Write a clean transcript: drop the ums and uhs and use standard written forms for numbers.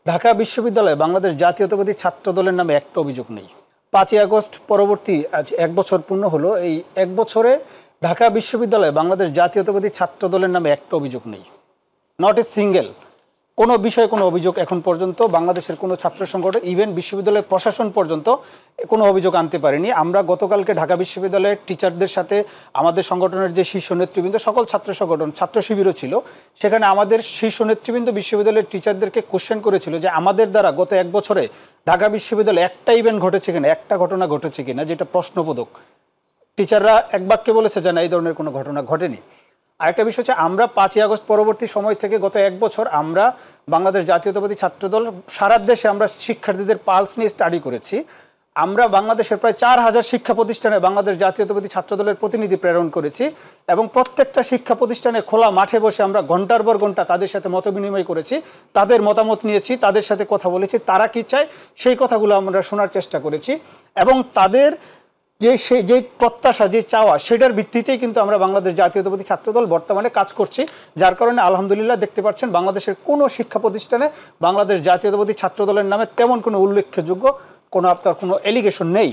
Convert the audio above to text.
ঢাকা বিশ্ববিদ্যালয়ে বাংলাদেশ জাতীয়তাবাদী ছাত্র দলের নামে একটা অভিযোগ নেই। 5ই আগস্ট পরবর্তী আজ 1 বছর পূর্ণ হলো। এই 1 বছরে ঢাকা বিশ্ববিদ্যালয়ে বাংলাদেশ জাতীয়তাবাদী ছাত্র দলের নামে একটা অভিযোগ নেই। নট এ সিঙ্গেল কোনো বিষয়ে কোনো অভিযোগ এখন পর্যন্ত বাংলাদেশের কোনো ছাত্র সংগঠন ইভেন বিশ্ববিদ্যালয়ের প্রশাসন পর্যন্ত কোনো অভিযোগ আনতে পারেনি। আমরা গতকালকে ঢাকা বিশ্ববিদ্যালয়ের টিচারদের সাথে আমাদের সংগঠনের যে শীর্ষ নেতৃবৃন্দ, সকল ছাত্র সংগঠন, ছাত্র শিবিরও ছিল, সেখানে আমাদের শীর্ষ নেতৃবৃন্দ বিশ্ববিদ্যালয়ের টিচারদেরকে কোশ্চেন করেছিল যে আমাদের দ্বারা গত 1 বছরে ঢাকা বিশ্ববিদ্যালয়ে একটা ইভেন্ট ঘটেছে কিনা, একটা ঘটনা ঘটেছে কিনা, যেটা প্রশ্নবোধক। টিচাররা এক বাক্যে বলেছে যে না, এই ধরনের কোনো ঘটনা ঘটেনি। আরেকটা বিষয় হচ্ছে, আমরা 5ই আগস্ট পরবর্তী সময় থেকে গত 1 বছর আমরা বাংলাদেশ জাতীয়তাবাদী ছাত্রদল সারা দেশে আমরা শিক্ষার্থীদের পালস নিয়ে স্টাডি করেছি। আমরা বাংলাদেশের প্রায় 4000 শিক্ষা প্রতিষ্ঠানে বাংলাদেশ জাতীয়তাবাদী ছাত্রদলের প্রতিনিধি প্রেরণ করেছি এবং প্রত্যেকটা শিক্ষা প্রতিষ্ঠানে খোলা মাঠে বসে আমরা ঘন্টার পর ঘন্টা তাদের সাথে মত বিনিময় করেছি, তাদের মতামত নিয়েছি, তাদের সাথে কথা বলেছি, তারা কি চায় সেই কথাগুলো আমরা শোনার চেষ্টা করেছি এবং তাদের যে প্রত্যাশা, যে চাওয়া, সেটার ভিত্তিতেই কিন্তু আমরা বাংলাদেশ জাতীয়তাবাদী ছাত্রদল বর্তমানে কাজ করছি। যার কারণে আলহামদুলিল্লাহ দেখতে পাচ্ছেন বাংলাদেশের কোনো শিক্ষা প্রতিষ্ঠানে বাংলাদেশ জাতীয়তাবাদী ছাত্রদলের নামে তেমন কোনো উল্লেখযোগ্য কোনো এলিগেশন নেই।